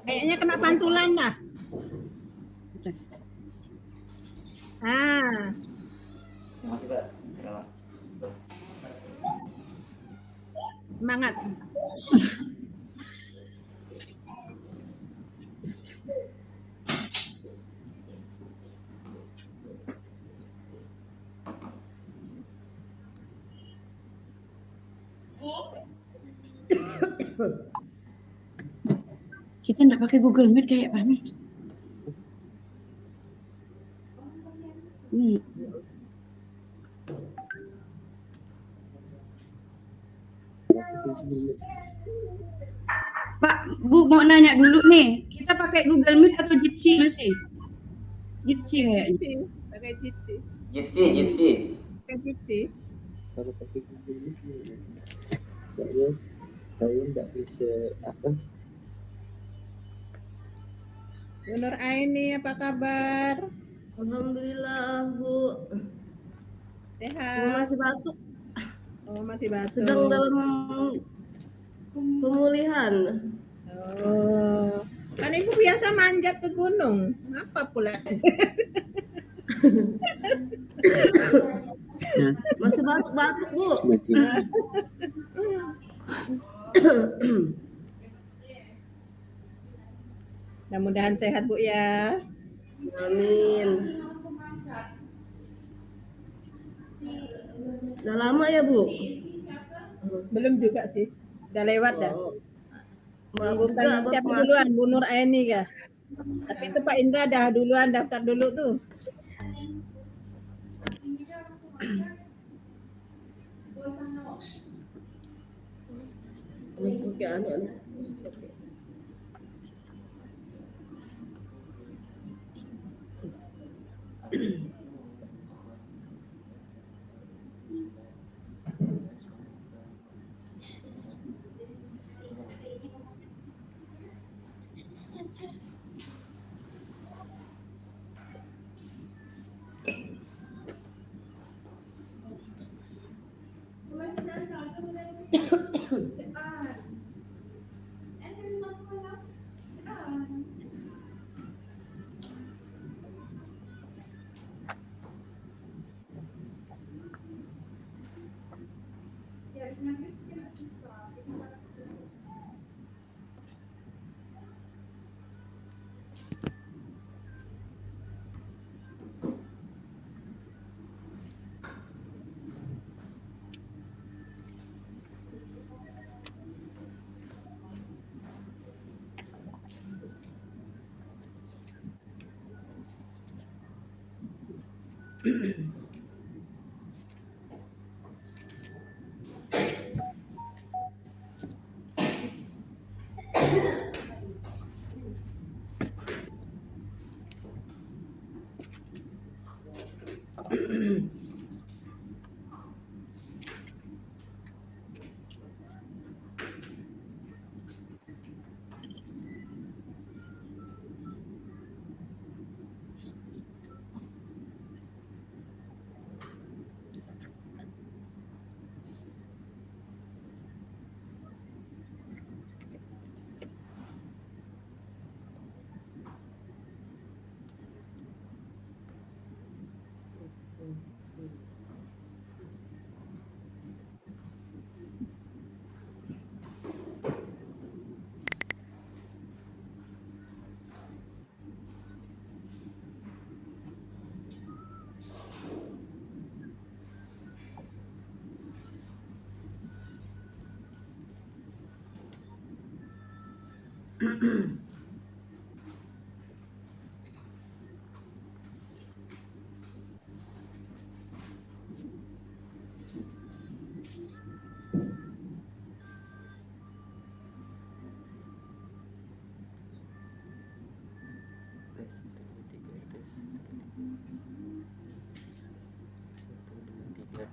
Kayaknya kena pantulan dah. Ah. Semangat. Kita nggak pakai Google Meet kayak Fahmi. Pak, Bu mau nanya dulu nih, kita pakai Google Meet atau Jitsi masih? Jitsi kayaknya. Pakai Jitsi. Jitsi. Pakai Jitsi. Kalau pakai Google Meet soalnya saya nggak bisa apa. Bu Nur Aini, apa kabar? Alhamdulillah, Bu. Sehat. Masih batuk. Oh, masih batuk. Sedang dalam pemulihan. Oh, kan Ibu biasa manjat ke gunung. Apa pula? Masih batuk-batuk, Bu. Mudah-mudahan sehat, Bu ya. Amin. Udah lama ya, Bu? Belum juga sih. Udah lewat dah. Bukan siapa Mas. duluan, Bu Nur Aini kah? Tapi itu Pak Indra dah duluan daftar dulu tuh. Harus pakai anu. Harus pakai.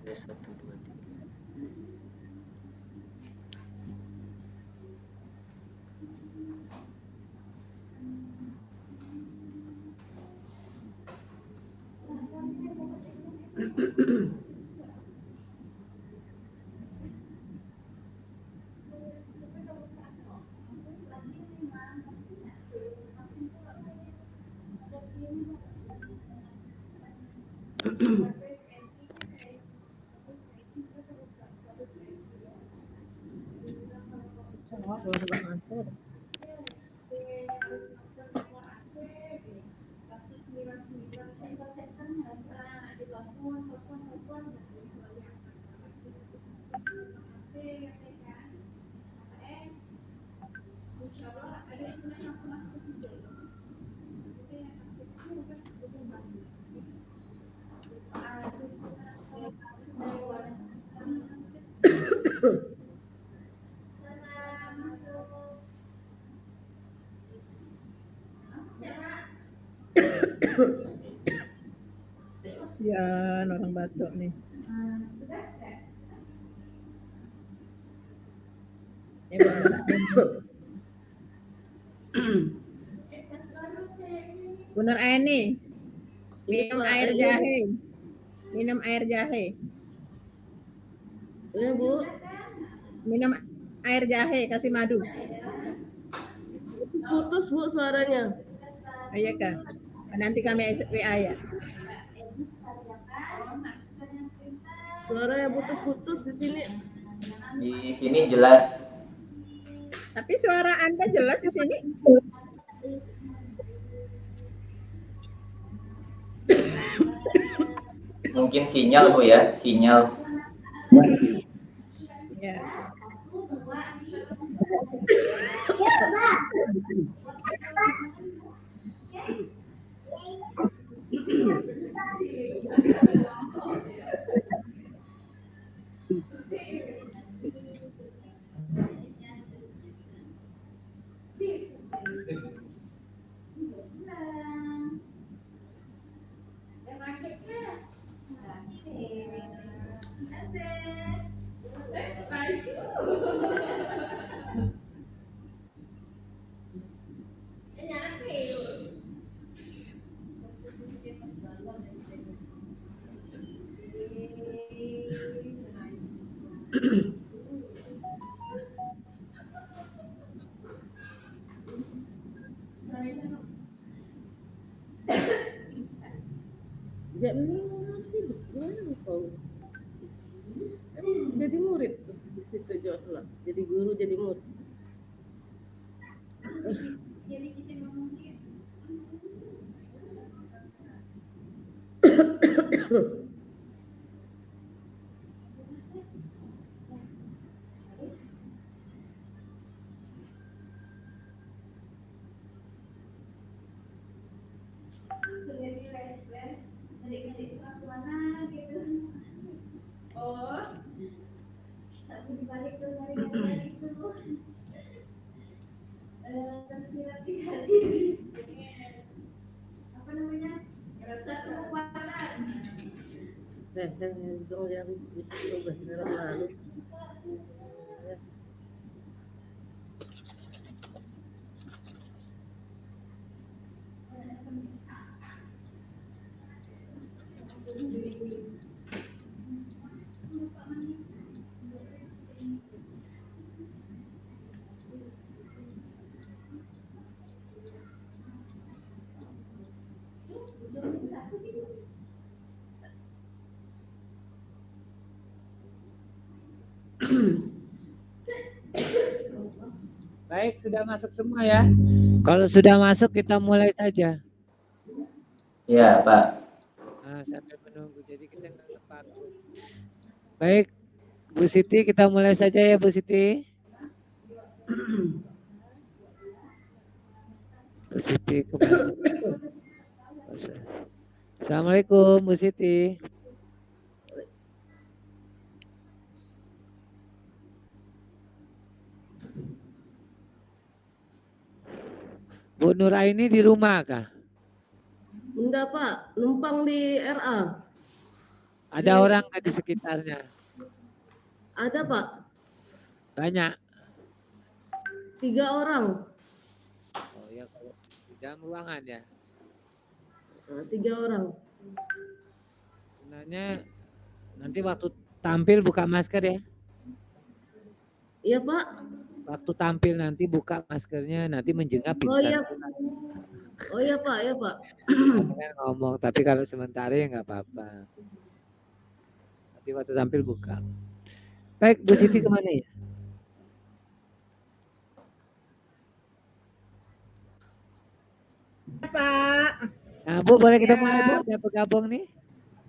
Tes 1 2 3. Keluarga kantor. Kasihan orang batuk nih. Bener ini. Minum Iya, Pak. air jahe. Minum air jahe. Iya, Bu. Minum air jahe, kasih madu. Putus, Bu, suaranya. Iya kan? Nanti kami WA ya. Suaranya putus-putus di sini. Di sini jelas. Tapi suara Anda jelas di sini. Mungkin sinyal Bu ya, sinyal. Ya. Ya ini sih gimana nih kau? Jadi murid tuh di situ Joshua. Jadi guru, jadi murid. Dong yang coba dalam lalu. Baik, sudah masuk semua ya. Kalau sudah masuk kita mulai saja. Ya Pak. Nah, sambil menunggu, jadi kita nggak terpaku. Baik, Bu Siti, kita mulai saja ya Bu Siti. Bu Siti kemana? Assalamualaikum Bu Siti. Bu Nuraini di rumah kah? Enggak, Pak. Numpang di RA. Ada orang nggak di sekitarnya? Ada, Pak. Banyak. 3 orang. Oh ya, kalau di dalam ruangan ya. Nah, 3 orang. Sebenarnya nanti waktu tampil buka masker ya. Iya, Pak. Waktu tampil nanti buka maskernya, nanti menjengap Oh pingsan. iya. Oh iya, Pak. Ya, Pak. Kan ngomong, tapi kalau sementara ya nggak apa-apa. Nanti waktu tampil buka. Baik, Bu Siti kemana ya? Pak. Nah, Bu, boleh kita Ya. mulai, Bu? Udah bergabung nih.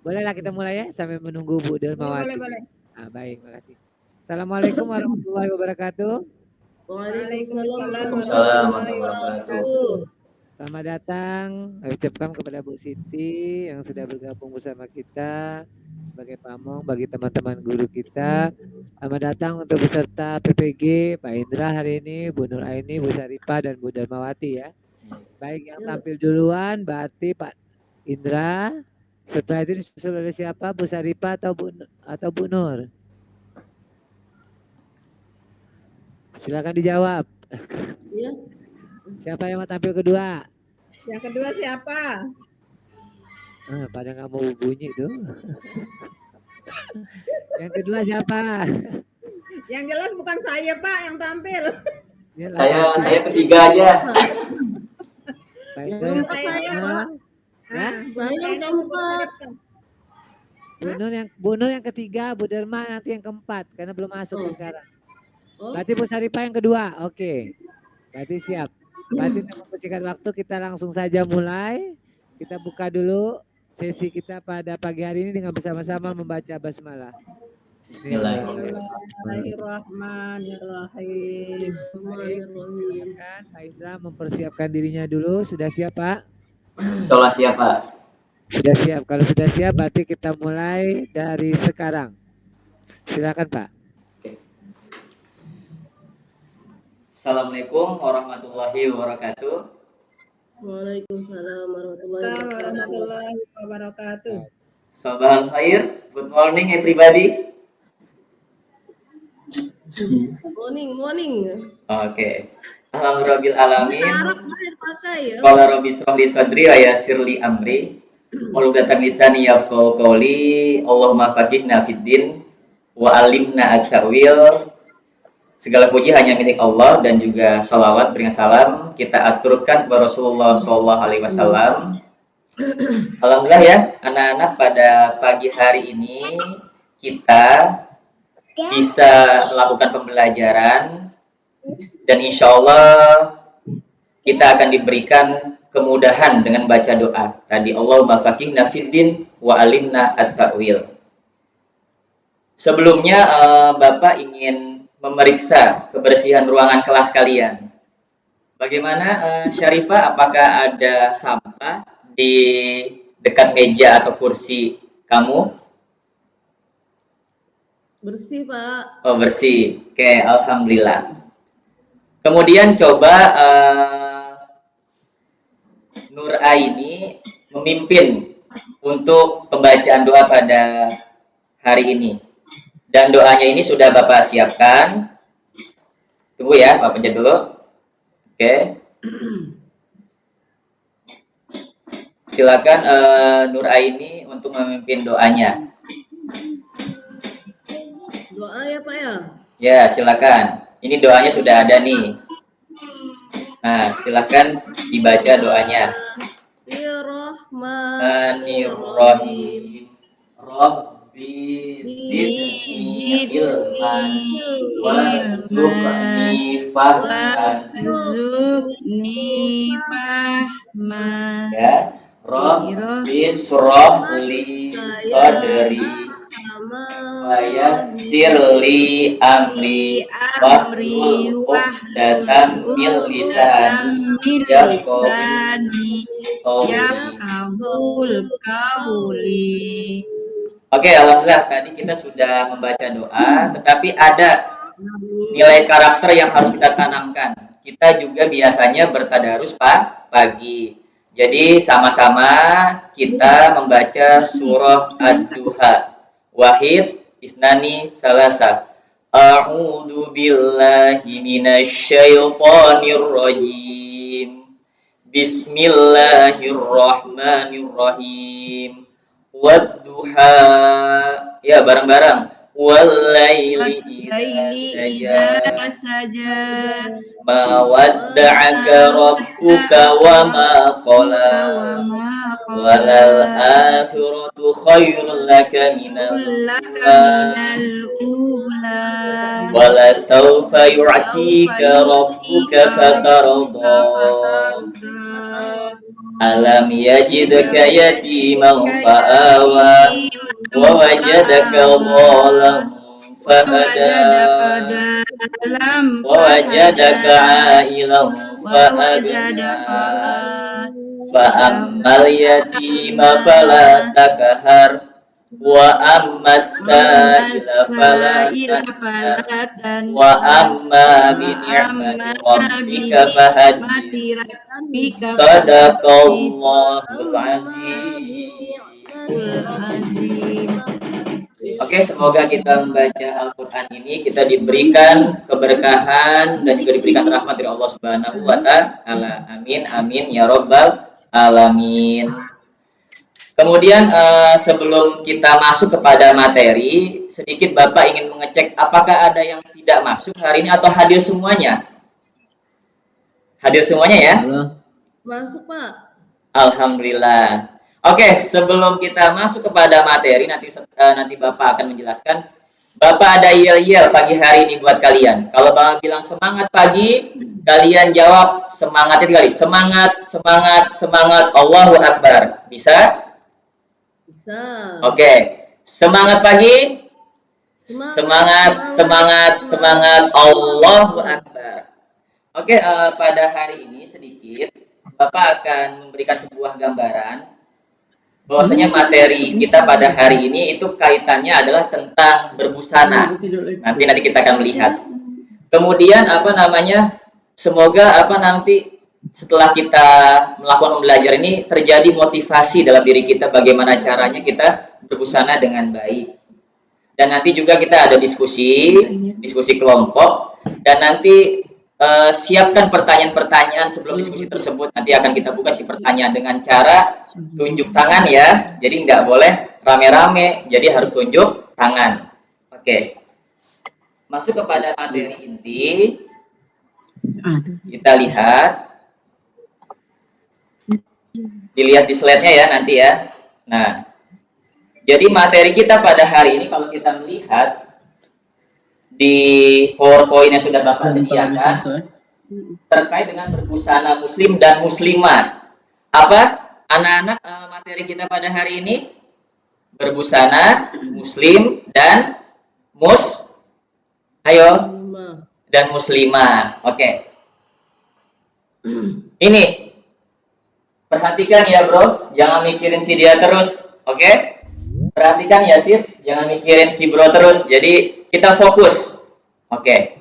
Bolehlah kita mulai ya sambil menunggu Bu Dermawati. Boleh. Ah, baik, makasih. Assalamualaikum warahmatullahi wabarakatuh. Waalaikumsalam Waalaikumsalam warahmatullahi warahmatullahi wabarakatuh. Selamat datang, kami ucapkan kepada Bu Siti yang sudah bergabung bersama kita sebagai pamong bagi teman-teman guru kita. Selamat datang untuk peserta PPG Pak Indra hari ini, Bu Nur Aini, Bu Saripah, dan Bu Darmawati ya. Baik, yang tampil duluan berarti Pak Indra. Setelah itu disusul oleh siapa? Bu Saripah atau Bu Nur? Silakan dijawab. Iya. Siapa yang mau tampil kedua? Yang kedua siapa? Pada nggak mau bunyi tuh. Yang kedua siapa? Yang jelas bukan saya Pak yang tampil. Ya, Saya ketiga aja. Pak Yang Indra yang keempat saya, pertama. Pak. Ya? Saya yang keempat. Bu Nur yang ketiga, Bu Derma nanti yang keempat karena belum masuk Oh. sekarang. Oh, Berarti Bu Saripah yang kedua. Oke. Berarti siap. Berarti untuk mempersingkat waktu kita langsung saja mulai. Kita buka dulu sesi kita pada pagi hari ini dengan bersama-sama membaca basmalah. Bismillahirrahmanirrahim. Silakan Pak Indra mempersiapkan dirinya dulu. Sudah siap Pak? Sholat siapa? Sudah siap. Kalau sudah siap berarti kita mulai dari sekarang. Silakan Pak. Assalamualaikum warahmatullahi wabarakatuh. Waalaikumsalam warahmatullahi Wabarakatuh. Sabahal khair. Good morning everybody. Morning. Oke. Alhamdulillah alamin. Arab lahir pakai ya. Qala rabbi shrah li sadri wa yassir li amri. Wahlul lisani yafqahu qawli. Allahumma faqihna fid din wa alimna at-ta'wil. Segala puji hanya milik Allah dan juga salawat berikan salam kita aturkan kepada Rasulullah SAW. Alhamdulillah ya anak-anak pada pagi hari ini kita bisa melakukan pembelajaran dan insya Allah kita akan diberikan kemudahan dengan baca doa. Tadi Allahumma faqihna fiddin wa alimna at-ta'wil. Sebelumnya Bapak ingin memeriksa kebersihan ruangan kelas kalian. Bagaimana Syarifah, apakah ada sampah di dekat meja atau kursi kamu? Bersih, Pak. Oh, bersih. Oke, alhamdulillah. Kemudian coba Nur Aini memimpin untuk pembacaan doa pada hari ini. Dan doanya ini sudah Bapak siapkan. Tunggu ya, Bapak pencet dulu. Oke. Silakan Nur Aini untuk memimpin doanya. Doa ya, Pak ya? Ya, silakan. Ini doanya sudah ada nih. Nah, silakan dibaca doanya. Bismillahirrahmanirrahim. Rabbi zidni ilman warzuqni fahman. Ya, Rabbi shrah li sadri wa yassir li amri wahlul 'uqdatam min lisani yafqahu qawli. Oke, alhamdulillah tadi kita sudah membaca doa, tetapi ada nilai karakter yang harus kita tanamkan. Kita juga biasanya bertadarus pagi. Jadi sama-sama kita membaca surah Ad-Duha. Wahid, Isnani, Salasa. A'udzu billahi minasyaitonir rajim. Bismillahirrahmanirrahim. Wadduha, ya bareng-bareng. Walaili idza saja. Ma wadda'aka rabbuka wa ma qala. Walal akhiratu khairul laka minal ula. Wala sawfa yu'tika rabbuka fatarda. Alam yajidka yatiman fa'awa wa wajadaka dhalam fahada wa wajadaka 'ailan fa'agna fa ammal yatima fala takhar wa ammas sa'ila fala tanhar wa amma bi ni'mati rabbika fahaddits sadaqallahul azim. Oke, semoga kita membaca Al-Quran ini kita diberikan keberkahan dan juga diberikan rahmat dari Allah Subhanahu wa Ta'ala. Amin, amin ya Rabbal Alamin. Kemudian sebelum kita masuk kepada materi, sedikit Bapak ingin mengecek apakah ada yang tidak masuk hari ini atau hadir semuanya? Hadir semuanya ya? Masuk, Pak. Alhamdulillah. Oke, sebelum kita masuk kepada materi, nanti Bapak akan menjelaskan. Bapak ada yel-yel pagi hari ini buat kalian. Kalau Bapak bilang semangat pagi, kalian jawab semangatnya kali. Semangat, semangat, semangat. Allahu Akbar. Bisa? Bisa. Oke. Semangat pagi. Semangat, semangat, semangat. Allahu Akbar. Oke, pada hari ini sedikit Bapak akan memberikan sebuah gambaran bahwasanya materi kita pada hari ini itu kaitannya adalah tentang berbusana. Nanti kita akan melihat. Kemudian semoga nanti setelah kita melakukan pembelajaran ini terjadi motivasi dalam diri kita bagaimana caranya kita berbusana dengan baik. Dan nanti juga kita ada diskusi kelompok dan nanti siapkan pertanyaan-pertanyaan sebelum diskusi tersebut. Nanti akan kita buka si pertanyaan dengan cara tunjuk tangan ya. Jadi nggak boleh rame-rame, jadi harus tunjuk tangan. Oke. Masuk kepada materi inti. Kita lihat. Dilihat di slide-nya ya nanti ya. Nah, jadi materi kita pada hari ini kalau kita melihat di PowerPoint yang sudah Bapak sediakan terkait dengan berbusana muslim dan muslimah. Apa anak-anak materi kita pada hari ini? Berbusana muslim dan dan muslimah. Oke. Ini perhatikan ya bro, jangan mikirin si dia terus. Oke? Perhatikan ya sis, jangan mikirin si bro terus. Jadi kita fokus. Oke.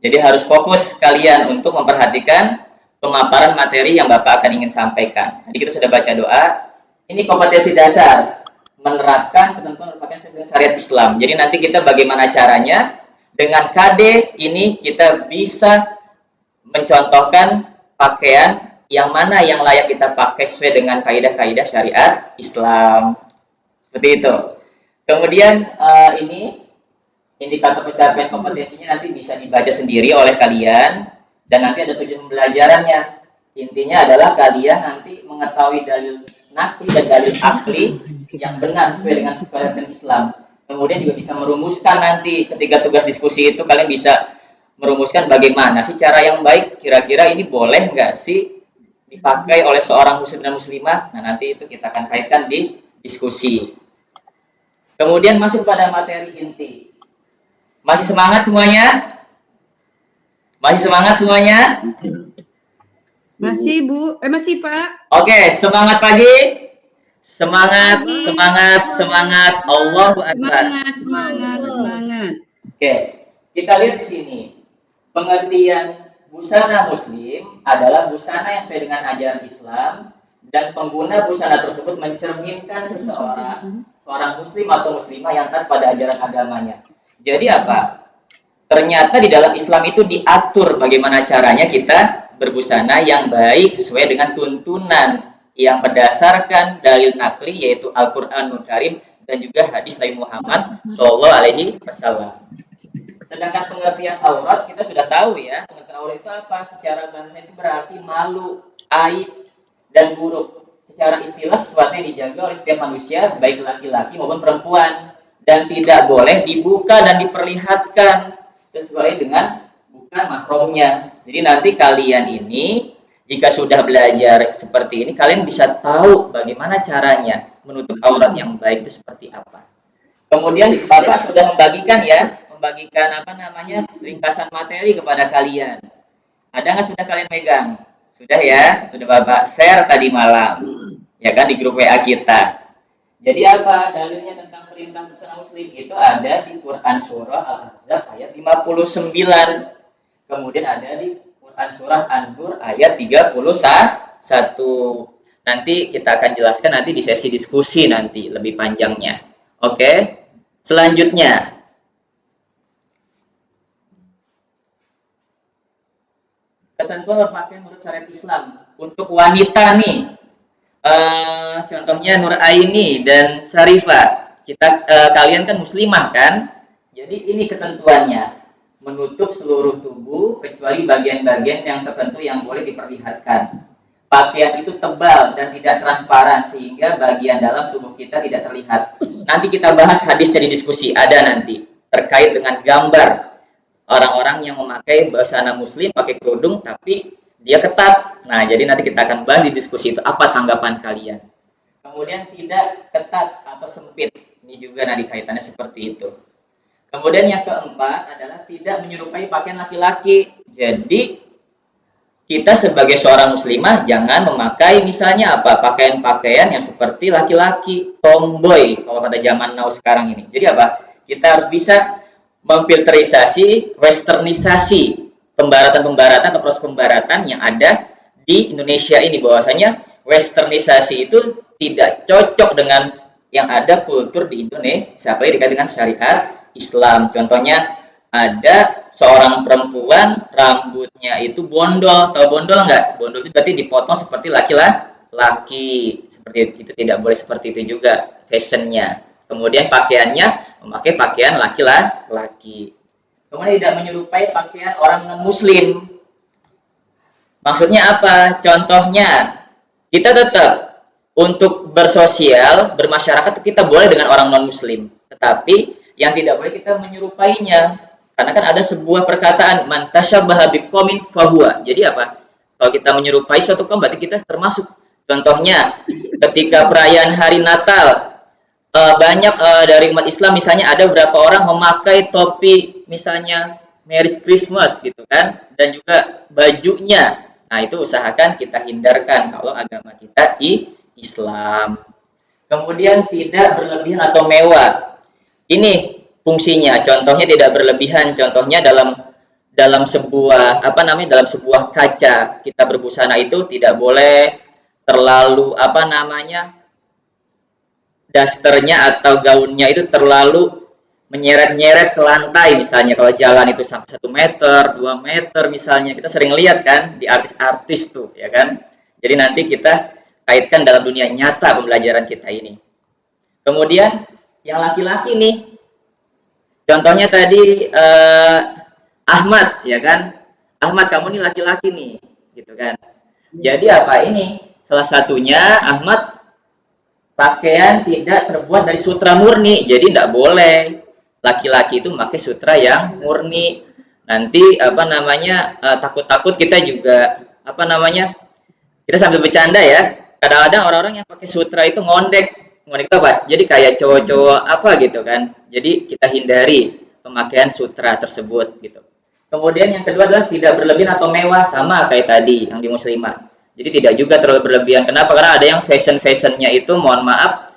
Jadi harus fokus kalian untuk memperhatikan pemaparan materi yang Bapak akan ingin sampaikan. Tadi kita sudah baca doa. Ini kompetensi dasar menerapkan ketentuan merupakan syariat Islam. Jadi nanti kita bagaimana caranya dengan KD ini kita bisa mencontohkan pakaian yang mana yang layak kita pakai sesuai dengan kaidah-kaidah syariat Islam. Seperti itu. Kemudian ini indikator pencapaian kompetensinya nanti bisa dibaca sendiri oleh kalian dan nanti ada tujuan pembelajarannya. Intinya adalah kalian nanti mengetahui dalil naqli dan dalil akli yang benar sesuai dengan syariat Islam. Kemudian juga bisa merumuskan nanti ketika tugas diskusi itu kalian bisa merumuskan bagaimana sih cara yang baik, kira-kira ini boleh nggak sih dipakai oleh seorang muslim dan muslimah. Nah nanti itu kita akan kaitkan di diskusi. Kemudian masuk pada materi inti. Masih semangat semuanya? Masih semangat semuanya? Masih Bu, masih Pak. Oke, semangat pagi. Semangat, semangat, semangat. Allahu Akbar. Semangat. Oke, kita lihat di sini. Pengertian busana muslim adalah busana yang sesuai dengan ajaran Islam dan pengguna busana tersebut mencerminkan seorang muslim atau muslimah yang taat pada ajaran agamanya. Jadi apa? Ternyata di dalam Islam itu diatur bagaimana caranya kita berbusana yang baik sesuai dengan tuntunan yang berdasarkan dalil nakli yaitu Al-Qur'anul Karim dan juga hadis Nabi Muhammad Shallallahu Alaihi Wasallam. Sedangkan pengertian aurat kita sudah tahu ya, pengertian aurat itu apa? Secara bahasa itu berarti malu, aib, dan buruk. Secara istilah sesuatu yang dijaga oleh setiap manusia, baik laki-laki maupun perempuan, dan tidak boleh dibuka dan diperlihatkan sesuai dengan bukan mahramnya. Jadi nanti kalian ini Jika sudah belajar seperti ini, kalian bisa tahu bagaimana caranya menutup aurat yang baik itu seperti apa. Kemudian Bapak sudah membagikan ringkasan materi kepada kalian. Ada nggak sudah kalian megang? Sudah ya, sudah Bapak share tadi malam, ya kan, di grup WA kita. Jadi apa dalilnya tentang perintah busana muslim? Itu ada di Quran Surah Al-Ahzab ayat 59. Kemudian ada di Quran Surah An-Nur ayat 31. Nanti kita akan jelaskan nanti di sesi diskusi nanti lebih panjangnya. Oke. Selanjutnya, ketentuan berpakaian menurut syariat Islam untuk wanita nih, contohnya Nur Aini dan Syarifah, kalian kan muslimah kan, jadi ini ketentuannya, menutup seluruh tubuh kecuali bagian-bagian yang tertentu yang boleh diperlihatkan. Pakaian itu tebal dan tidak transparan sehingga bagian dalam tubuh kita tidak terlihat. Nanti kita bahas hadisnya di diskusi, ada nanti terkait dengan gambar orang-orang yang memakai busana muslim pakai kerudung tapi dia ketat. Nah, jadi nanti kita akan bahas di diskusi itu apa tanggapan kalian. Kemudian tidak ketat atau sempit. Ini juga nanti kaitannya seperti itu. Kemudian yang keempat adalah tidak menyerupai pakaian laki-laki. Jadi kita sebagai seorang muslimah jangan memakai misalnya pakaian-pakaian yang seperti laki-laki, tomboy kalau pada zaman now sekarang ini. Jadi apa? Kita harus bisa memfilterisasi, westernisasi pembaratan-pembaratan atau proses pembaratan yang ada di Indonesia ini, bahwasanya westernisasi itu tidak cocok dengan yang ada kultur di Indonesia, apalagi dikait dengan syariat Islam. Contohnya ada seorang perempuan rambutnya itu bondol. Tahu bondol nggak? Bondol itu berarti dipotong seperti laki-laki. Seperti itu, tidak boleh seperti itu juga fashionnya. Kemudian pakaiannya memakai pakaian laki-laki. Kemudian tidak menyerupai pakaian orang non-muslim. Maksudnya apa? Contohnya, kita tetap untuk bersosial, bermasyarakat kita boleh dengan orang non-muslim. Tetapi yang tidak boleh kita menyerupainya. Karena kan ada sebuah perkataan man tashabbaha biqaumin fahuwa. Jadi apa? Kalau kita menyerupai suatu kaum berarti kita termasuk. Contohnya ketika perayaan hari Natal, banyak dari umat Islam misalnya ada beberapa orang memakai topi misalnya Merry Christmas gitu kan, dan juga bajunya. Nah, itu usahakan kita hindarkan kalau agama kita Islam. Kemudian tidak berlebihan atau mewah. Ini fungsinya, contohnya tidak berlebihan, contohnya dalam sebuah dalam sebuah kaca kita berbusana itu tidak boleh terlalu dasternya atau gaunnya itu terlalu menyeret-nyeret ke lantai. Misalnya kalau jalan itu sampai 1 meter, 2 meter misalnya, kita sering lihat kan di artis-artis tuh, ya kan. Jadi nanti kita kaitkan dalam dunia nyata pembelajaran kita ini. Kemudian yang laki-laki nih, contohnya tadi Ahmad, ya kan? Ahmad, kamu nih laki-laki nih, gitu kan? Jadi apa ini? Salah satunya Ahmad pakaian tidak terbuat dari sutra murni, jadi tidak boleh laki-laki itu memakai sutra yang murni. Nanti takut-takut kita juga kita sambil bercanda ya. Kadang-kadang orang-orang yang pakai sutra itu ngondek itu apa? Jadi kayak cowok-cowok gitu kan. Jadi kita hindari pemakaian sutra tersebut gitu. Kemudian yang kedua adalah tidak berlebihan atau mewah, sama kayak tadi yang di muslimah. Jadi tidak juga terlalu berlebihan. Kenapa? Karena ada yang fashion-fashionnya itu mohon maaf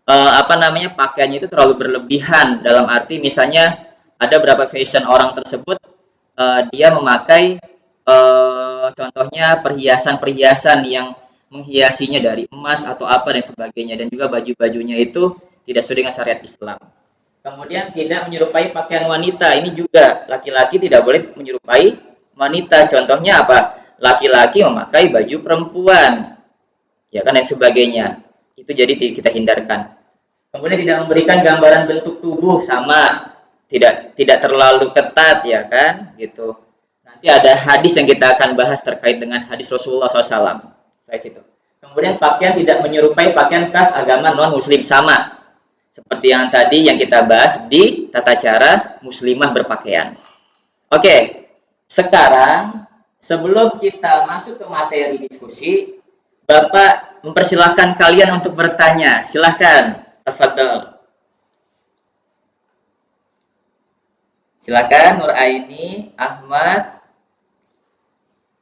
pakaiannya itu terlalu berlebihan, dalam arti misalnya ada beberapa fashion orang tersebut dia memakai contohnya perhiasan-perhiasan yang menghiasinya dari emas atau apa dan sebagainya, dan juga baju-bajunya itu tidak sesuai dengan syariat Islam. Kemudian tidak menyerupai pakaian wanita, ini juga laki-laki tidak boleh menyerupai wanita. Contohnya apa? Laki-laki memakai baju perempuan, ya kan, dan sebagainya. Itu jadi kita hindarkan. Kemudian tidak memberikan gambaran bentuk tubuh, sama, tidak terlalu ketat, ya kan, gitu. Nanti ada hadis yang kita akan bahas terkait dengan hadis Rasulullah SAW. Kemudian pakaian tidak menyerupai pakaian khas agama non-muslim, sama seperti yang tadi yang kita bahas di tata cara muslimah berpakaian. Oke, sekarang sebelum kita masuk ke materi diskusi, Bapak mempersilahkan kalian untuk bertanya. Silahkan, tafadhol. Silakan Nuraini, Ahmad,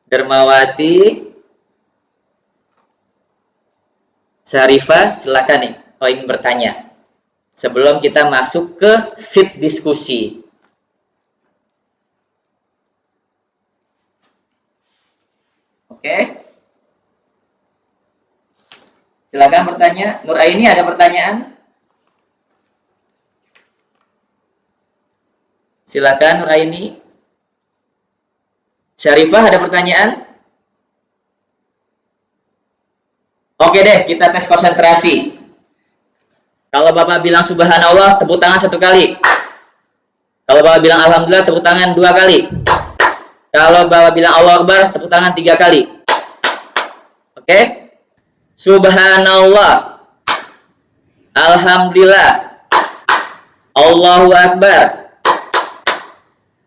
Dermawati, Syarifah, silakan nih kalau ingin bertanya. Sebelum kita masuk ke sheet diskusi. Oke. Silakan bertanya. Nuraini ada pertanyaan? Silakan Nuraini. Syarifah ada pertanyaan? Oke deh, kita tes konsentrasi. Kalau Bapak bilang subhanallah, tepuk tangan 1 kali. Kalau Bapak bilang alhamdulillah, tepuk tangan 2 kali. Kalau Bapak bilang Allahu Akbar, tepuk tangan 3 kali. Oke? Subhanallah. Alhamdulillah. Allahu Akbar.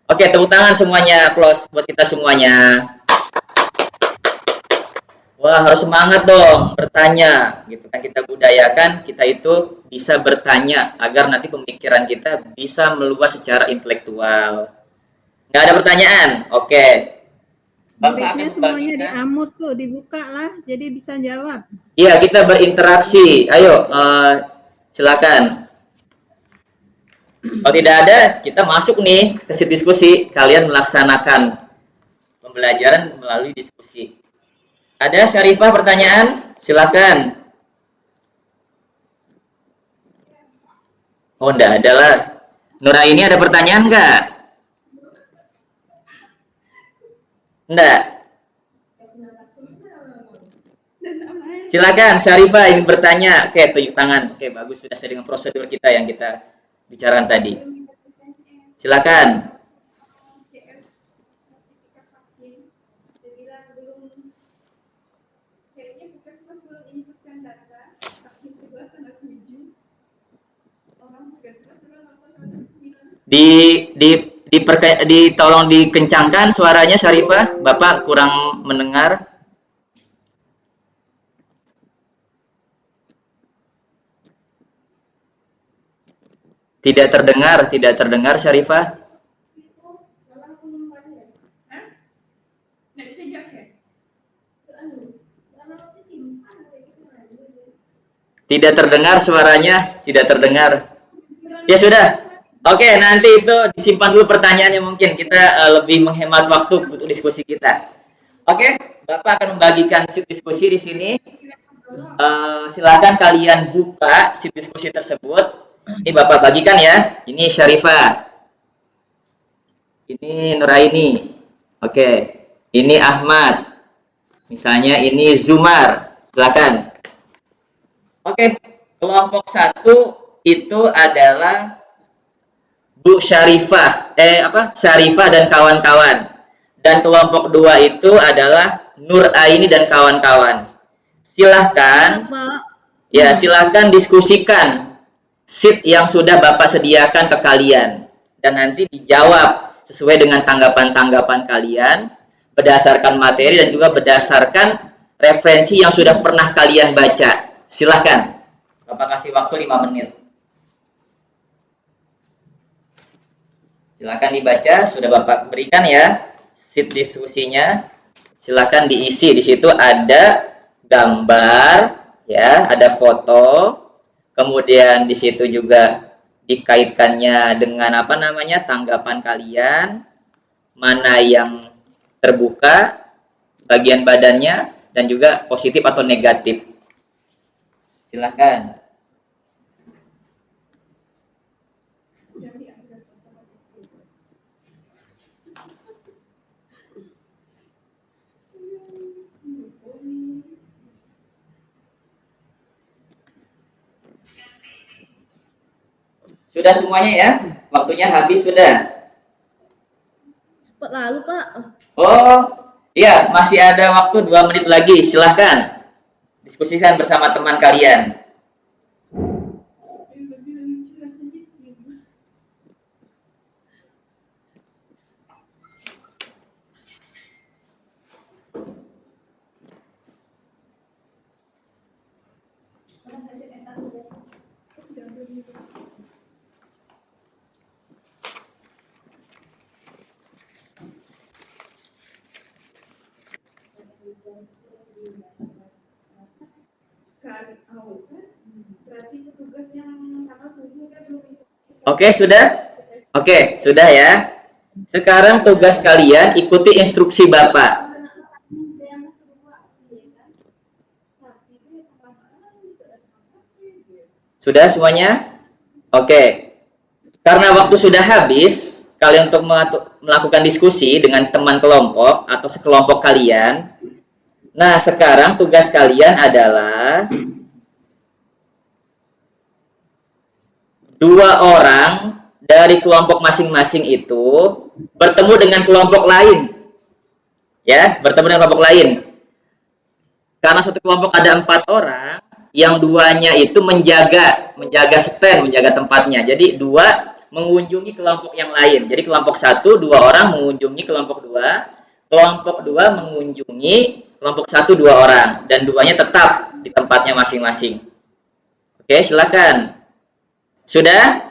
Oke, tepuk tangan semuanya, close buat kita semuanya. Wah, harus semangat dong bertanya, gitu kan, kita budayakan kita itu bisa bertanya agar nanti pemikiran kita bisa meluas secara intelektual. Nggak ada pertanyaan? Oke. Muridnya semuanya diamut tuh, dibuka lah, jadi bisa jawab. Iya, kita berinteraksi. Ayo, silakan. Kalau tidak ada, kita masuk nih ke diskusi. Kalian melaksanakan pembelajaran melalui diskusi. Ada Syarifah pertanyaan? Silakan. Oh, enggak ada lah. Nuraini ada pertanyaan enggak? Enggak. Silakan Syarifah ingin bertanya. Oke, tunjuk tangan. Oke, bagus, sudah sesuai dengan prosedur kita yang kita bicarakan tadi. Silakan. Tolong dikencangkan suaranya Syarifah, Bapak kurang mendengar. Tidak terdengar Syarifah. Tidak terdengar suaranya, tidak terdengar. Ya sudah. Oke, nanti itu disimpan dulu pertanyaannya, mungkin kita lebih menghemat waktu untuk diskusi kita. Oke, Bapak akan membagikan sheet diskusi di sini. Silakan kalian buka sheet diskusi tersebut. Ini Bapak bagikan ya. Ini Syarifah. Ini Nuraini. Oke. Ini Ahmad. Misalnya ini Zumar. Silakan. Oke. Kelompok 1 itu adalah Bu Syarifah. Syarifah dan kawan-kawan. Dan kelompok 2 itu adalah Nuraini dan kawan-kawan. Silahkan. Ya, silahkan diskusikan sheet yang sudah Bapak sediakan ke kalian dan nanti dijawab sesuai dengan tanggapan-tanggapan kalian berdasarkan materi dan juga berdasarkan referensi yang sudah pernah kalian baca. Silahkan. Bapak kasih waktu 5 menit. Silahkan dibaca, sudah Bapak berikan ya sheet diskusinya. Silahkan diisi. Di situ ada gambar, ya, ada foto. Kemudian di situ juga dikaitkannya dengan tanggapan kalian, mana yang terbuka, bagian badannya, dan juga positif atau negatif. Silakan. Sudah semuanya ya? Waktunya habis sudah. Cepat lalu, Pak. Oh, iya, masih ada waktu 2 menit lagi. Silahkan diskusikan bersama teman kalian. Oke, sudah? Oke, sudah ya. Sekarang tugas kalian ikuti instruksi Bapak. Sudah semuanya? Oke. Karena waktu sudah habis, kalian untuk melakukan diskusi dengan teman kelompok atau sekelompok kalian. Nah, sekarang tugas kalian adalah 2 orang dari kelompok masing-masing itu bertemu dengan kelompok lain. Ya, bertemu dengan kelompok lain. Karena satu kelompok ada 4 orang, yang 2-nya itu menjaga stand, menjaga tempatnya. Jadi 2 mengunjungi kelompok yang lain. Jadi kelompok 1, 2 orang mengunjungi kelompok 2, kelompok 2 mengunjungi kelompok 1, 2 orang, dan 2-nya tetap di tempatnya masing-masing. Oke, silakan. Sudah?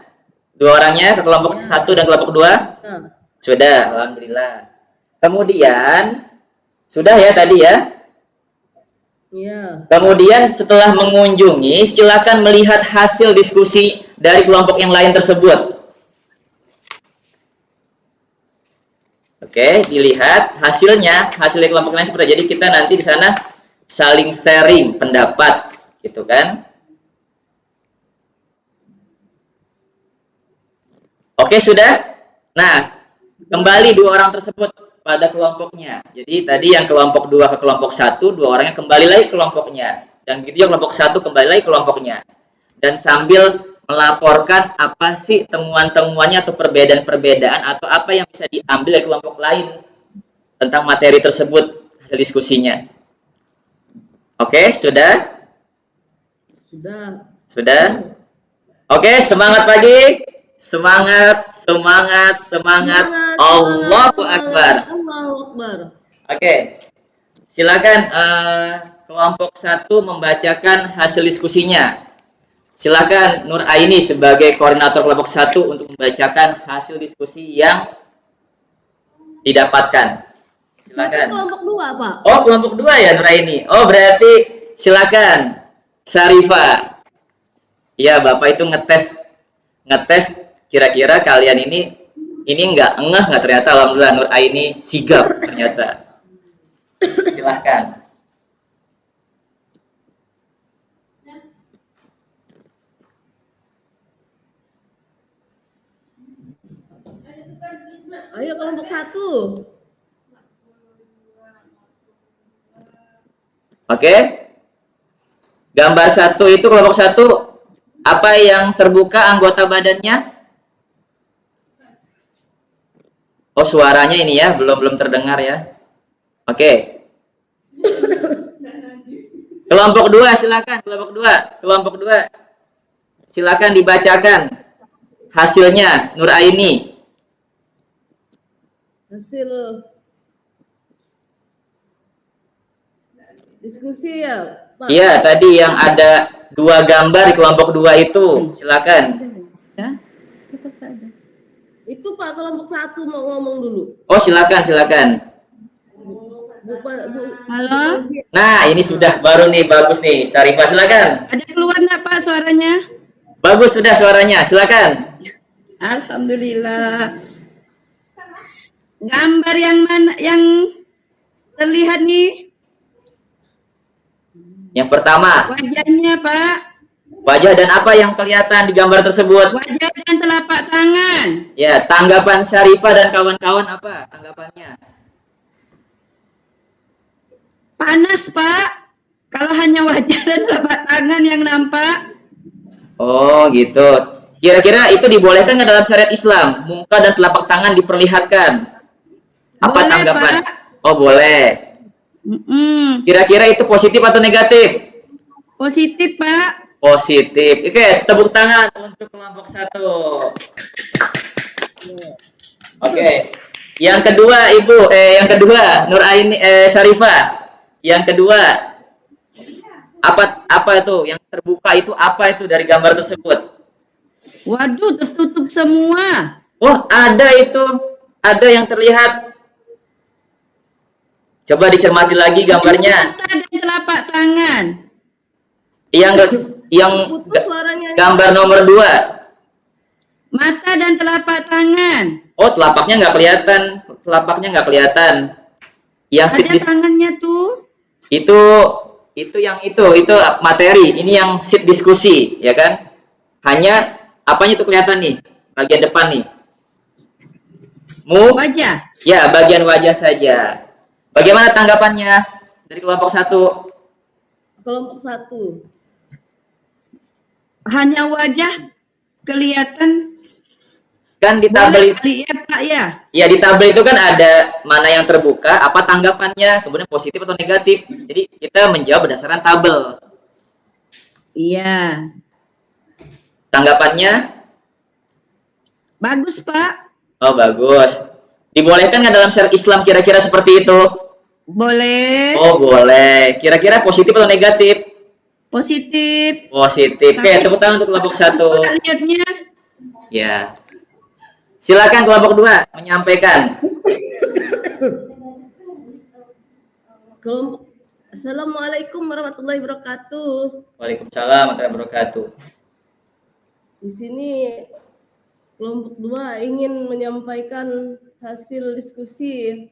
2 orangnya ke kelompok 1 dan kelompok 2? Sudah, alhamdulillah. Kemudian, sudah ya tadi ya? Iya. Kemudian setelah mengunjungi, silakan melihat hasil diskusi dari kelompok yang lain tersebut. Oke, dilihat hasilnya, hasil dari kelompok lain seperti. Jadi kita nanti di sana saling sharing pendapat, gitu kan? Oke, sudah? Nah, kembali 2 orang tersebut pada kelompoknya. Jadi tadi yang kelompok 2 ke kelompok 1, 2 orangnya kembali lagi ke kelompoknya. Dan begitu yang kelompok 1 kembali lagi ke kelompoknya. Dan sambil melaporkan apa sih temuan-temuannya atau perbedaan-perbedaan atau apa yang bisa diambil dari kelompok lain tentang materi tersebut, hasil diskusinya. Oke, sudah? Sudah. Sudah? Oke, semangat pagi. Semangat, semangat, semangat. Allahu Akbar. Allahu Akbar. Oke. Silakan kelompok 1 membacakan hasil diskusinya. Silakan Nur Aini sebagai koordinator kelompok 1 untuk membacakan hasil diskusi yang didapatkan. Silakan. Kelompok 2, Pak. Oh, kelompok 2 ya Nur Aini. Oh, berarti silakan Syarifah. Iya, Bapak itu ngetes kira-kira kalian ini enggak ternyata. Alhamdulillah Nur Aini sigap ternyata. Silahkan. Ayo kelompok 1. Oke. Gambar 1 itu kelompok 1 apa yang terbuka anggota badannya? Oh, suaranya ini ya, belum terdengar ya. Oke. Kelompok 2 silakan, kelompok 2. Silakan dibacakan hasilnya Nur Aini. Hasil diskusi ya, Pak. Iya, tadi yang ada 2 gambar di kelompok 2 itu. Silakan. Itu Pak, kelompok 1 mau ngomong dulu. Oh, silakan. Halo? Nah, ini sudah baru nih, bagus nih. Syarifah, silakan. Ada keluar enggak Pak suaranya? Bagus sudah suaranya, silakan. Alhamdulillah. Gambar yang mana yang terlihat nih? Yang pertama, Wajahnya, Pak. wajah dan apa yang kelihatan di gambar tersebut? Wajah dan telapak tangan. Ya, tanggapan Syarifah dan kawan-kawan apa tanggapannya? Panas, Pak. Kalau hanya wajah dan telapak tangan yang nampak. Oh, gitu. Kira-kira itu dibolehkan nggak dalam syariat Islam? Muka dan telapak tangan diperlihatkan. Apa Boleh, tanggapan? Pak. Oh, boleh. Kira-kira itu positif atau negatif? Positif, Pak. Positif. Oke, tepuk tangan untuk kelompok 1. Oke. Yang kedua, Ibu, yang kedua Nur Aini Syarifah. Yang kedua, Apa itu yang terbuka itu, apa itu dari gambar tersebut? Waduh, tertutup semua. Oh, ada itu. Ada yang terlihat. Coba dicermati lagi gambarnya. Mata dan telapak tangan. Yang Putus suaranya. gambar nomor 2. Mata dan telapak tangan. Oh, telapaknya nggak kelihatan. Telapaknya nggak kelihatan. Yang Ada sheet tangannya tuh. itu yang itu materi. Ini yang sheet diskusi, ya kan? Hanya apanya itu kelihatan nih? Bagian depan nih. Wajah. Ya, bagian wajah saja. Bagaimana tanggapannya dari kelompok 1? Kelompok 1. Hanya wajah kelihatan. Kan di tabel Boleh kali ya Pak ya? ya di tabel itu kan ada mana yang terbuka, apa tanggapannya, kemudian positif atau negatif. Jadi kita menjawab berdasarkan tabel. Iya. Tanggapannya? Bagus Pak. Oh, bagus. Dibolehkan nggak dalam syariat Islam kira-kira seperti itu? Boleh. Oh, boleh. Kira-kira positif atau negatif? Positif. Positif. Oke, tepuk tangan untuk kelompok 1. Pak lihatnya. Ya. Silakan kelompok 2 menyampaikan. Kelompok Assalamualaikum warahmatullahi wabarakatuh. Waalaikumsalam warahmatullahi wabarakatuh. Di sini kelompok 2 ingin menyampaikan hasil diskusi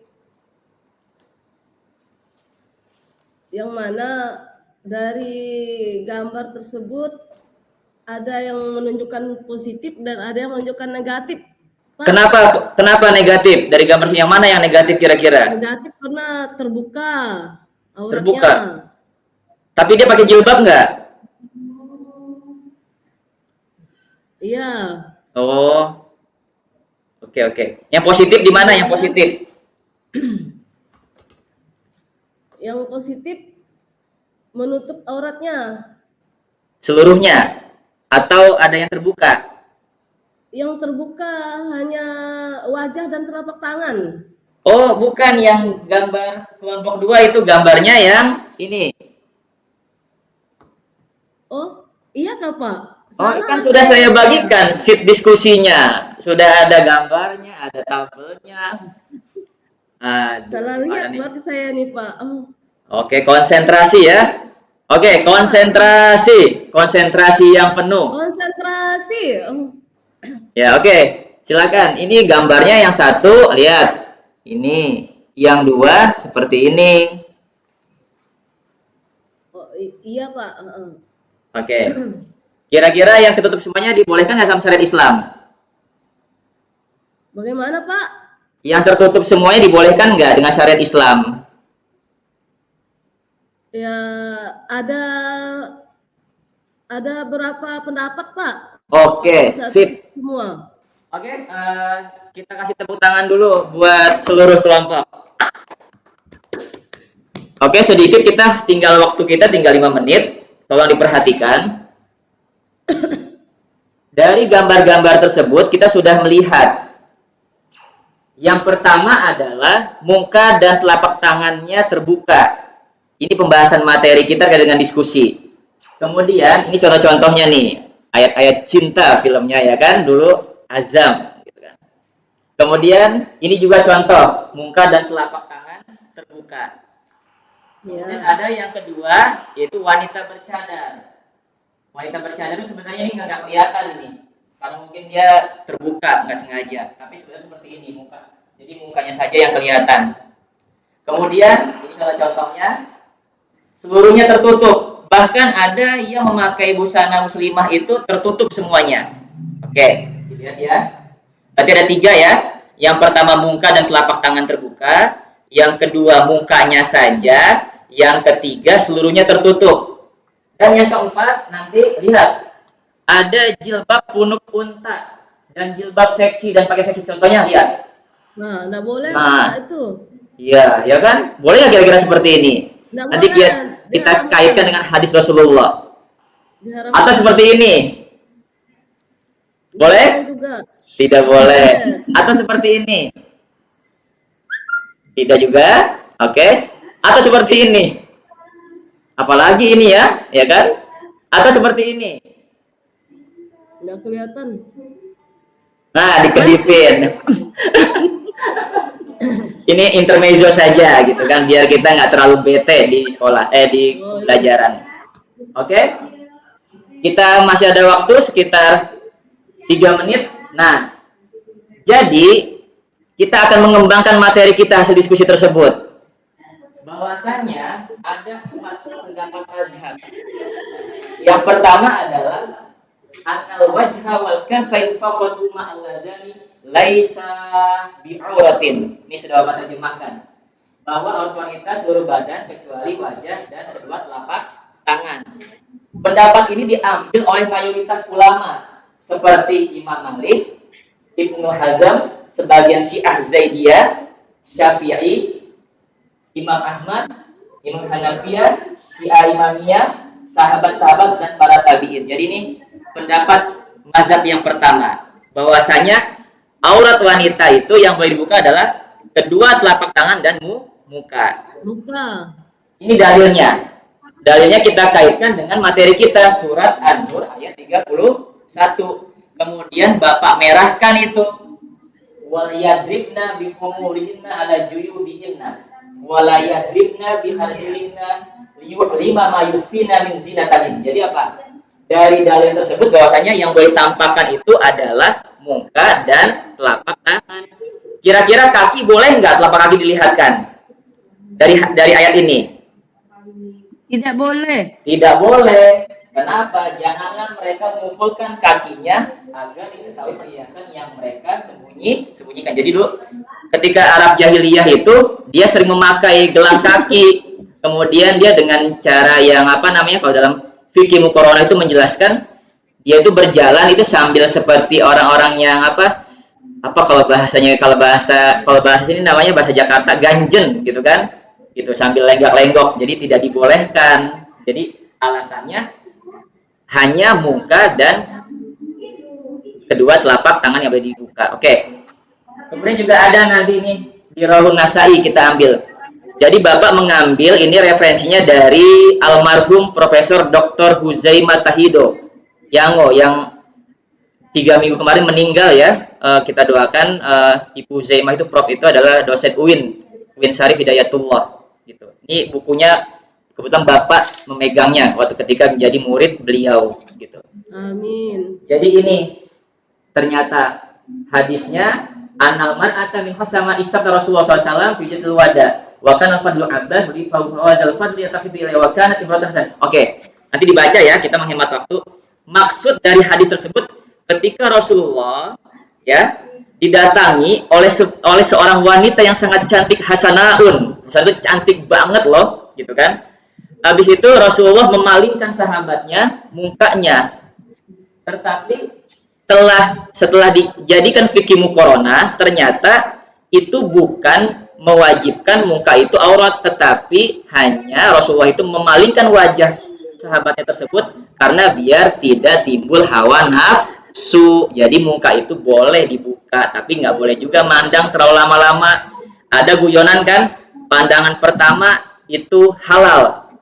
yang mana dari gambar tersebut ada yang menunjukkan positif dan ada yang menunjukkan negatif. Pak, Kenapa negatif? Dari gambar yang mana yang negatif kira-kira? negatif karena terbuka auratnya. Terbuka. Tapi dia pakai jilbab nggak? Iya. Oh. Oke. Yang positif di mana yang positif? Yang positif menutup auratnya. Seluruhnya? Atau ada yang terbuka? Yang terbuka hanya wajah dan telapak tangan. Oh, bukan yang gambar kelompok 2 itu gambarnya yang ini. Oh, iya kah Pak? Oh, Salah kan nggak sudah saya saya? bagikan sheet diskusinya. Sudah ada gambarnya, ada tabelnya. Aduh, Salah lihat gimana nih? berarti saya nih Pak. Oh, Oke, konsentrasi ya. Oke, konsentrasi. Konsentrasi yang penuh. konsentrasi. Oh, Ya, oke. Silakan. Ini gambarnya yang 1, lihat. Ini. Yang 2 seperti ini. iya Pak. Oke. Kira-kira yang ketutup semuanya dibolehkan nggak dalam syariat Islam? Bagaimana Pak? Yang tertutup semuanya dibolehkan nggak dengan syariat Islam? Ya ada berapa pendapat Pak? Oke, sip. Semua. Oke, kita kasih tepuk tangan dulu buat seluruh kelompok. Oke, sedikit waktu kita tinggal 5 menit. Tolong diperhatikan. Dari gambar-gambar tersebut kita sudah melihat. Yang pertama adalah muka dan telapak tangannya terbuka. Ini pembahasan materi kita dengan diskusi. Kemudian ini contoh-contohnya nih. Ayat-ayat cinta filmnya ya kan dulu Azam gitu kan. Kemudian ini juga contoh muka dan telapak tangan terbuka. Kemudian ada yang kedua yaitu wanita bercadar. Wanita bercadar itu sebenarnya ini nggak kelihatan ini karena mungkin dia terbuka nggak sengaja. Tapi sebenarnya seperti ini muka. Jadi mukanya saja yang kelihatan. Kemudian ini contoh-contohnya seluruhnya tertutup. Bahkan ada yang memakai busana muslimah itu tertutup semuanya. Oke, lihat ya. Berarti ada 3 ya. Yang pertama muka dan telapak tangan terbuka. Yang kedua mukanya saja. Yang ketiga seluruhnya tertutup. Dan yang keempat nanti lihat. Ada jilbab punuk unta. Dan jilbab seksi dan pakai seksi. Contohnya lihat. Nah, enggak boleh Nah. Pak itu. Iya, ya kan? Boleh nggak kira-kira seperti ini? Nggak Nanti boleh. kita Diharamkan. kaitkan dengan hadis Rasulullah. Diharamkan. Atau seperti ini. Boleh? Juga. Tidak boleh. Atau seperti ini. Tidak juga. Oke. Atau seperti ini. Apalagi ini ya kan? Atau seperti ini. Nggak kelihatan. Nah, dikedipin. Ini intermezzo saja gitu kan, biar kita nggak terlalu bete di sekolah, di pelajaran. Oke? Kita masih ada waktu sekitar 3 menit. Nah, jadi kita akan mengembangkan materi kita hasil diskusi tersebut. Bahwasanya ada 4 pendapat mazhab. Yang pertama adalah anal wajha wal kafain faqad huma alladzani laisa bi'auratin. Ini sudah Bapak terjemahkan. Bahwa aurat wanita seluruh badan kecuali wajah dan kedua telapak tangan. Pendapat ini diambil oleh mayoritas ulama seperti Imam Malik, Ibnu Hazm, sebagian Syiah Zaidiyah, Syafi'i, Imam Ahmad, Imam Hanafiyah, Syiah Imamiyah, sahabat-sahabat dan para tabi'in. Jadi ini pendapat mazhab yang pertama, bahwasanya aurat wanita itu yang boleh dibuka adalah kedua telapak tangan dan muka. Ini dalilnya. Dalilnya kita kaitkan dengan materi kita surat An-Nur ayat 31. Kemudian Bapak merahkan itu wal yadribna bi khumurihinna ala juyubihinna wala yadribna bi arjulihinna lima ma yufina min zinatahin. Jadi apa? Dari dalil tersebut bahwasanya yang boleh tampakkan itu adalah muka dan telapak tangan. Kira-kira kaki boleh nggak telapak kaki dilihatkan? Dari ayat ini? Tidak boleh. Tidak boleh. Kenapa? Janganlah mereka mengumpulkan kakinya agar diketahui perhiasan yang mereka sembunyikan. Jadi dulu ketika Arab jahiliyah itu dia sering memakai gelang kaki. Kemudian dia dengan cara yang kalau dalam fikih muqaranah itu menjelaskan dia itu berjalan itu sambil seperti orang-orang yang kalau bahasa sini namanya bahasa Jakarta ganjen gitu kan. Gitu sambil lenggak-lenggok. Jadi tidak dibolehkan. Jadi alasannya hanya muka dan kedua telapak tangan yang boleh dibuka. Oke. Kemudian juga ada nanti ini di Rawahun Nasai kita ambil. Jadi Bapak mengambil ini referensinya dari almarhum Profesor Dr. Huzaimah Tahido yang 3 minggu kemarin meninggal ya. Kita doakan Ibu Huzaimah itu Prof itu adalah dosen UIN Syarif Hidayatullah gitu. Ini bukunya kebetulan Bapak memegangnya waktu ketika menjadi murid beliau gitu. Amin. Jadi ini ternyata hadisnya anal mar'ata min khasama istabta Rasulullah SAW fi jadil wada wa kana fadlu Abbas li fawzal fadli tafidu ila wa kana ibratan hasan. Oke, nanti dibaca ya, kita menghemat waktu. Maksud dari hadis tersebut ketika Rasulullah ya didatangi oleh seorang wanita yang sangat cantik hasanaun. Hasan itu cantik banget loh, gitu kan. Habis itu Rasulullah memalingkan sahabatnya mukanya. Tetapi setelah dijadikan fikih muqaranah, ternyata itu bukan mewajibkan muka itu aurat, tetapi hanya Rasulullah itu memalingkan wajah sahabatnya tersebut karena biar tidak timbul hawa nafsu. Jadi muka itu boleh dibuka, tapi nggak boleh juga mandang terlalu lama-lama. Ada guyonan kan, pandangan pertama itu halal,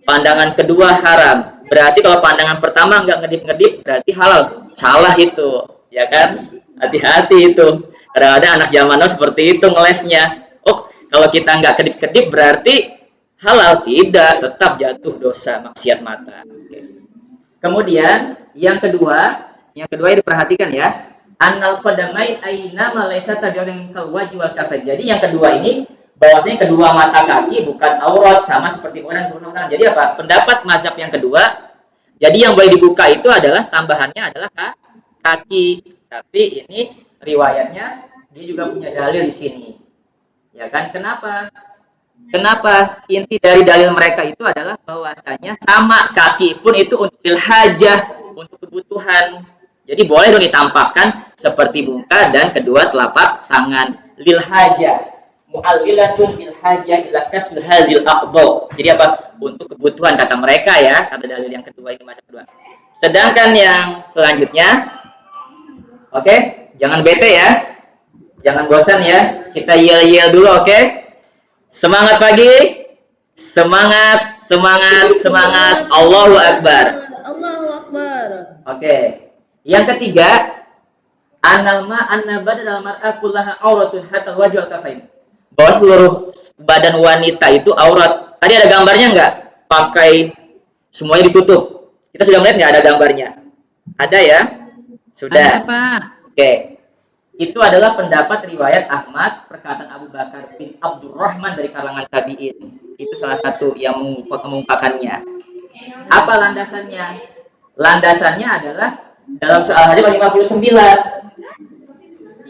pandangan kedua haram. Berarti kalau pandangan pertama nggak ngedip-ngedip berarti halal. Salah itu, ya kan? Hati-hati itu. Kadang-kadang anak zaman now seperti itu ngelesnya. Oh, kalau kita nggak kedip-kedip berarti halal. Tidak, tetap jatuh dosa maksiat mata. Kemudian yang kedua yang diperhatikan ya. Annal qadamain aina ma laysa tajawazan kal wajhi wal kafain. Jadi yang kedua ini bahwasanya kedua mata kaki bukan aurat sama seperti orang. Jadi apa? Pendapat mazhab yang kedua, jadi yang boleh dibuka itu adalah tambahannya adalah kaki. Tapi ini riwayatnya dia juga punya dalil di sini. Ya kan? Kenapa? Inti dari dalil mereka itu adalah bahwasanya sama kaki pun itu untuk lil hajah, untuk kebutuhan. Jadi boleh dong ditampakkan seperti muka dan kedua telapak tangan lil hajah. Mu'allilatun bil hajah ila kasbil hazil aqdha. Jadi apa? Untuk kebutuhan kata mereka ya, kata dalil yang kedua ini mazhab kedua. Sedangkan yang selanjutnya, oke, jangan bete ya. Jangan bosan ya. Kita yel-yel dulu, oke? Semangat pagi. Semangat, semangat, semangat. Allahu Akbar. Allahu Akbar. Oke. Yang ketiga, analma annabada al-mar'a kullaha auratun hatta wajh al-kafain. Bahwa seluruh badan wanita itu aurat. Tadi ada gambarnya nggak? Pakai semuanya ditutup. Kita sudah melihat nggak ada gambarnya? Ada ya? Sudah. Ada, Pak. Oke. Itu adalah pendapat riwayat Ahmad, perkataan Abu Bakar bin Abdurrahman dari kalangan tabi'in. Itu salah satu yang mengungkapkannya. Apa landasannya? Landasannya adalah dalam soal hadis 59.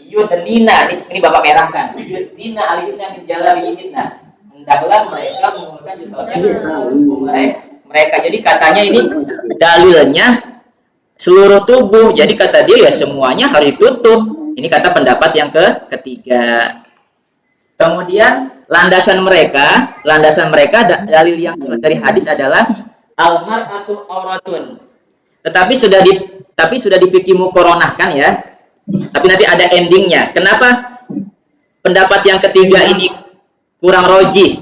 Yudnina, ini Bapak merahkan. Yudnina alihna min jalalihinna. Hendaklah mereka menggunakan jilbabnya. Mereka. Jadi katanya ini dalilnya seluruh tubuh. Jadi kata dia ya semuanya harus ditutup. Ini kata pendapat yang ketiga. Kemudian landasan mereka dalil yang dari hadis adalah al-mar'atu auratun. Tetapi sudah di fikih muqaranahkan ya. Tapi nanti ada endingnya. Kenapa pendapat yang ketiga ini kurang rojih?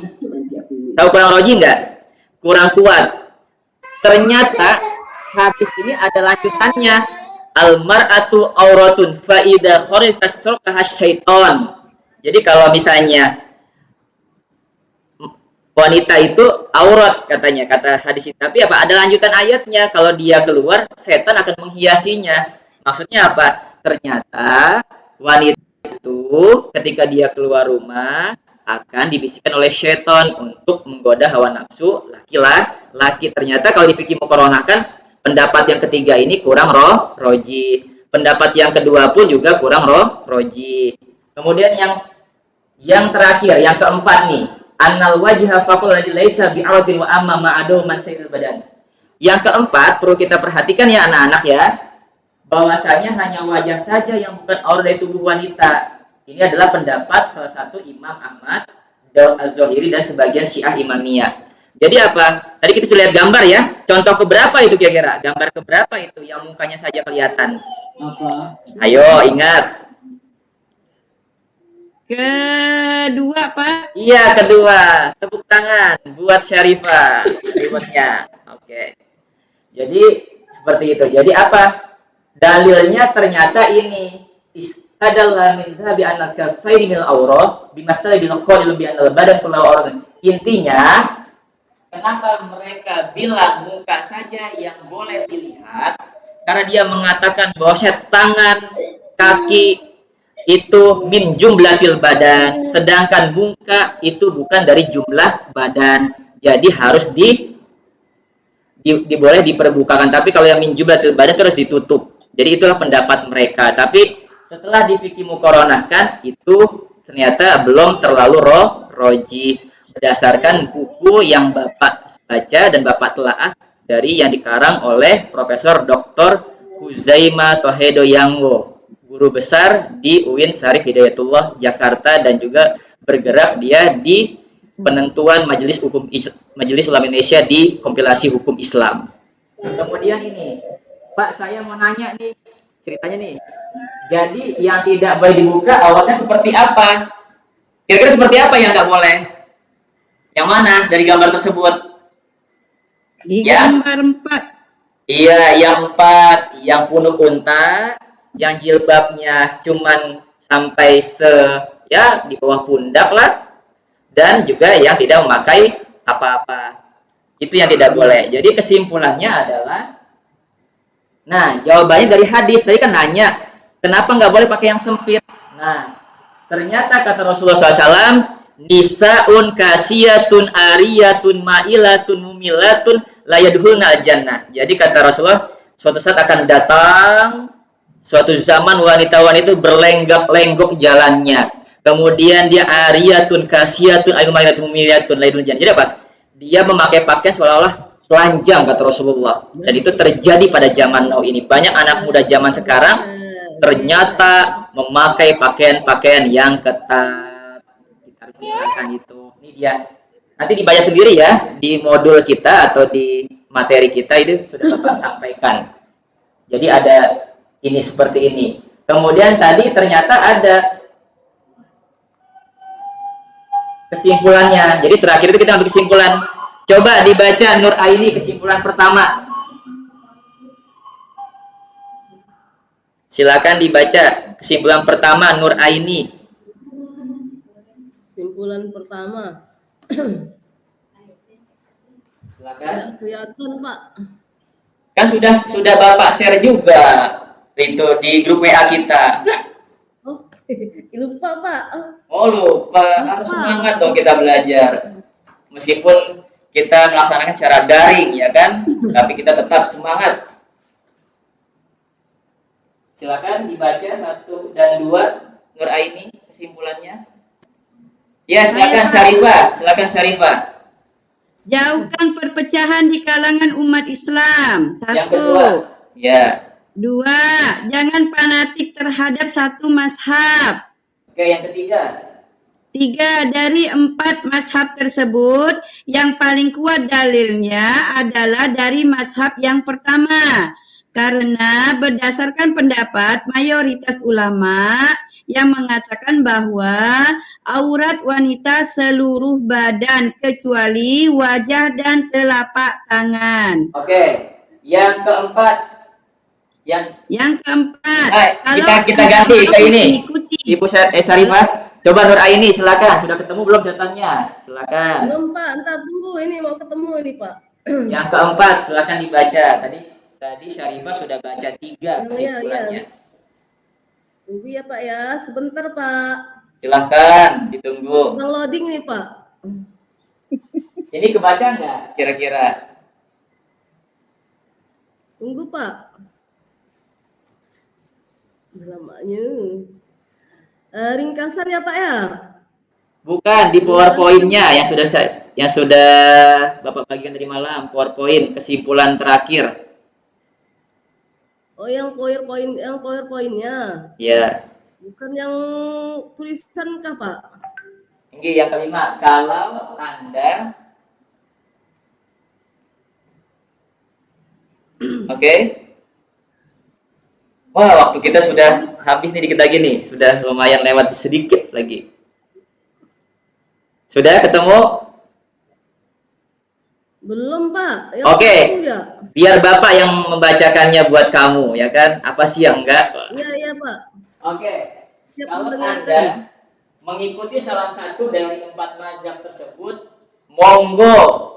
Tahu kurang rojih enggak? Kurang kuat. Ternyata hadis ini ada lanjutannya. Al-mar'atu auratun fa idza kharajat tasraqaha syaitan. Jadi kalau misalnya wanita itu aurat katanya, kata hadis itu. Tapi apa? Ada lanjutan ayatnya. Kalau dia keluar, setan akan menghiasinya. Maksudnya apa? Ternyata wanita itu ketika dia keluar rumah akan dibisikkan oleh setan untuk menggoda hawa nafsu laki-laki. Ternyata kalau di fikih muqaranahkan pendapat yang ketiga ini kurang roji. Pendapat yang kedua pun juga kurang roji. Kemudian yang terakhir, yang keempat nih, annal wajha faqul laisa bi'aratin wa amma ma'adu man sayyidul badan. Yang keempat perlu kita perhatikan ya anak-anak ya, bahwasanya hanya wajah saja yang bukan aurat dari tubuh wanita. Ini adalah pendapat salah satu Imam Ahmad, Az-Zahiri dan sebagian Syiah Imamiyah. Jadi apa? Tadi kita sudah lihat gambar ya. Contoh keberapa itu kira-kira? Gambar keberapa itu yang mukanya saja kelihatan? Apa? Ayo ingat. Kedua, Pak. Iya, kedua. Tepuk tangan buat Syarifah. Ribetnya. Oke. Jadi seperti itu. Jadi apa? Dalilnya ternyata ini. Istadalla min zahabi anal kafaini minal aurah bimastala bil qawli bi anal badan kullu aurah. Intinya, kenapa mereka bilang muka saja yang boleh dilihat? Karena dia mengatakan bahwa tangan, kaki itu min jumlatil badan, sedangkan muka itu bukan dari jumlah badan. Jadi harus boleh diperbukakan. Tapi kalau yang min jumlatil badan terus ditutup. Jadi itulah pendapat mereka. Tapi setelah di fikih muqaranahkan itu ternyata belum terlalu roji. Berdasarkan buku yang Bapak baca dan Bapak telaah dari yang dikarang oleh Profesor Dr. Huzaima Tohedo Yangwo, guru besar di UIN Syarif Hidayatullah Jakarta, dan juga bergerak dia di penentuan Majelis Ulama Indonesia di kompilasi hukum Islam. Kemudian ini, Pak, saya mau nanya nih, ceritanya nih. Jadi yang tidak boleh dibuka awalnya seperti apa? Kira-kira seperti apa yang nggak boleh? Yang mana dari gambar tersebut? Di Ya. gambar 4. Iya, yang 4, yang punuk unta, yang jilbabnya cuman sampai di bawah pundak lah, dan juga yang tidak memakai apa-apa. Itu yang tidak boleh. Jadi kesimpulannya adalah, nah jawabannya dari hadis. Tadi kan nanya, kenapa nggak boleh pakai yang sempit? Nah, ternyata kata Rasulullah SAW, nisaun kasiyatun ariyatun ma'ilatun mumilatun layadhulna jannah. Jadi kata Rasulullah, suatu saat akan datang suatu zaman wanita-wanita itu berlenggak-lenggok jalannya. Kemudian dia ariyatun kasiyatun ariyatun ma'ilatun mumilatun layadhulna jannah. Jadi apa? Dia memakai pakaian seolah-olah telanjang kata Rasulullah. Dan itu terjadi pada zaman now ini. Banyak anak muda zaman sekarang ternyata memakai pakaian-pakaian yang ketat. Itu ini dia, nanti dibaca sendiri ya di modul kita atau di materi kita, itu sudah Bapak sampaikan. Jadi ada ini seperti ini. Kemudian tadi ternyata ada kesimpulannya. Jadi terakhir itu kita ambil kesimpulan. Coba dibaca Nur Aini kesimpulan pertama. Silakan dibaca kesimpulan pertama Nur Aini. Kesimpulan pertama. Silakan. Tidak kelihatan, Pak. Kan sudah Bapak share juga itu di grup WA kita. Oh, lupa, Pak. Oh lupa, harus semangat dong kita belajar. Meskipun kita melaksanakan secara daring ya kan, tapi kita tetap semangat. Silakan dibaca 1 dan 2 Nur Aini kesimpulannya. Ya silakan Syarifah, silakan Syarifah. Jauhkan perpecahan di kalangan umat Islam. Yang kedua, 1. ya. 2. Jangan fanatik terhadap satu mazhab. Oke, yang ketiga. 3. Dari 4 mazhab tersebut, yang paling kuat dalilnya adalah dari mazhab yang pertama. Karena berdasarkan pendapat mayoritas ulama yang mengatakan bahwa aurat wanita seluruh badan kecuali wajah dan telapak tangan. Oke, yang keempat. Yang keempat, Kita ganti ke ini. mengikuti. Ibu Syarifah, coba Nur Aini silakan. Sudah ketemu belum catatannya? Silakan. Belum, Pak. Ntar tunggu, ini mau ketemu ini, Pak. Yang keempat, silakan dibaca. Tadi Syarifah sudah baca 3 kesimpulannya. Tunggu ya, Pak ya. Sebentar, Pak. Silakan ditunggu. Sedang loading nih, Pak. Ini kebaca nggak kira-kira? Tunggu, Pak. Lamanya. Ringkasan ya, Pak ya? Bukan di PowerPoint-nya yang sudah Bapak bagikan tadi malam, PowerPoint kesimpulan terakhir. Oh, yang PowerPoint-nya. Ya. Bukan yang tulisan kah, Pak? Ini yang kelima, kalau Anda Oke. Wah, waktu kita sudah habis nih dikit lagi nih, sudah lumayan lewat sedikit lagi. Sudah ketemu? Belum, Pak. Yang Oke. satu ya? Biar Bapak yang membacakannya buat kamu, ya kan? Apa sih yang enggak? Iya, Pak. Oke. Siap Kalau mendengarkan. Anda mengikuti salah satu dari 4 mazhab tersebut, monggo.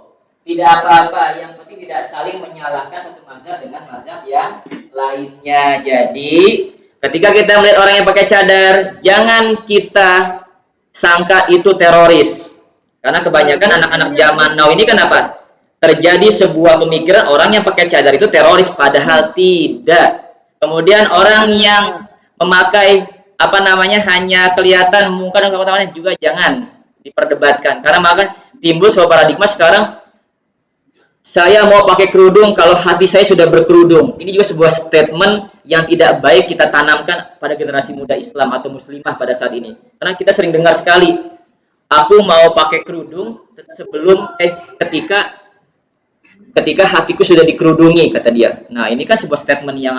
Tidak apa-apa, yang penting tidak saling menyalahkan satu mazhab dengan mazhab yang lainnya. Jadi, ketika kita melihat orang yang pakai cadar, jangan kita sangka itu teroris. Karena kebanyakan anak-anak zaman now ini kenapa? Terjadi sebuah pemikiran orang yang pakai cadar itu teroris, padahal tidak. Kemudian orang yang memakai hanya kelihatan muka dan kepalanya juga jangan diperdebatkan. Karena maka timbul sebuah paradigma sekarang, saya mau pakai kerudung kalau hati saya sudah berkerudung. Ini juga sebuah statement yang tidak baik kita tanamkan pada generasi muda Islam atau muslimah pada saat ini. Karena kita sering dengar sekali, aku mau pakai kerudung ketika hatiku sudah dikerudungi, kata dia. Nah, ini kan sebuah statement yang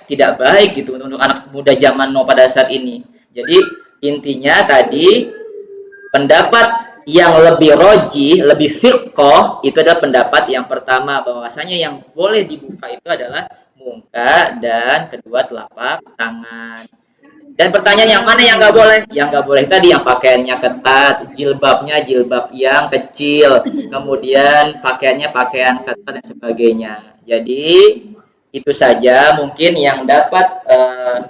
tidak baik gitu untuk anak muda zaman now pada saat ini. Jadi intinya tadi pendapat yang lebih rojih, lebih fiqh itu adalah pendapat yang pertama, bahwasanya yang boleh dibuka itu adalah muka dan kedua telapak tangan. Dan pertanyaan yang mana yang nggak boleh? Yang nggak boleh tadi yang pakaiannya ketat, jilbabnya jilbab yang kecil, kemudian pakaiannya pakaian ketat dan sebagainya. Jadi itu saja mungkin yang dapat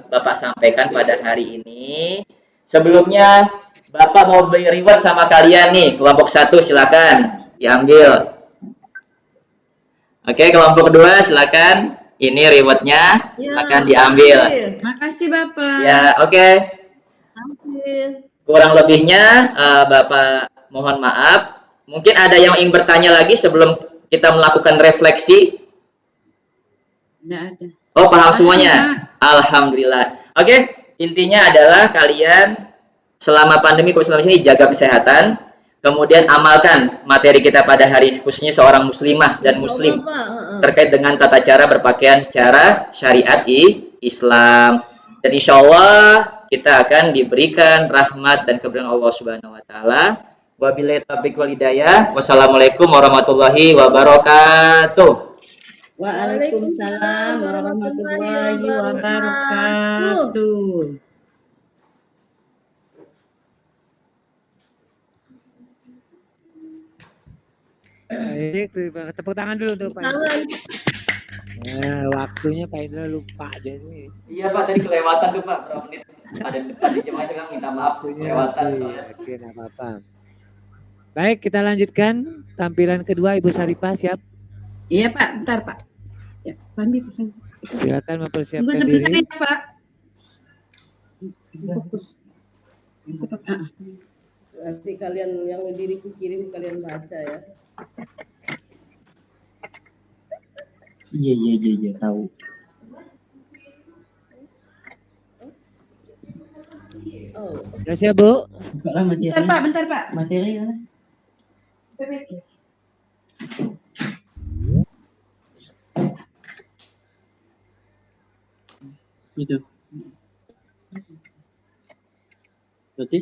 Bapak sampaikan pada hari ini. Sebelumnya Bapak mau beri reward sama kalian nih, kelompok 1 silakan diambil. Oke, kelompok 2 silakan. Ini rewardnya akan diambil. Makasih Bapak. Ya, oke. Kurang lebihnya Bapak mohon maaf. Mungkin ada yang ingin bertanya lagi sebelum kita melakukan refleksi? Tidak ada. Oh, paham semuanya? Alhamdulillah. Oke, intinya adalah kalian selama pandemi COVID-19 ini jaga kesehatan, kemudian amalkan materi kita pada hari khususnya seorang muslimah dan muslim terkait dengan tata cara berpakaian secara syariat Islam. Dan insya Allah kita akan diberikan rahmat dan keberkahan Allah Subhanahu Wa Taala Wabillahi taufiq wal hidayah. Wassalamualaikum warahmatullahi wabarakatuh. Waalaikumsalam warahmatullahi wabarakatuh. Baik, tepuk tangan dulu untuk Pak Indra. Tangan. Nah, waktunya Pak Indra lupa aja nih. Iya Pak, tadi kelewatan tuh Pak, berapa menit. Ada depan di jemaah sekarang minta maaf Waktunya kelewatan lebih. soalnya. Oke, nggak apa-apa. Baik, kita lanjutkan tampilan kedua. Ibu Saripah siap? Iya Pak, bentar Pak. Ya, Pandi pesan. Silakan Tunggu mempersiapkan sebentar diri. ya Pak. Fokus. Cepat. Nanti kalian yang diriku kirim kalian baca ya. Iya, tahu. Oh, Udah siap, Bu? Buka lah materi. Bentar Pak. Materi mana? Itu. Berarti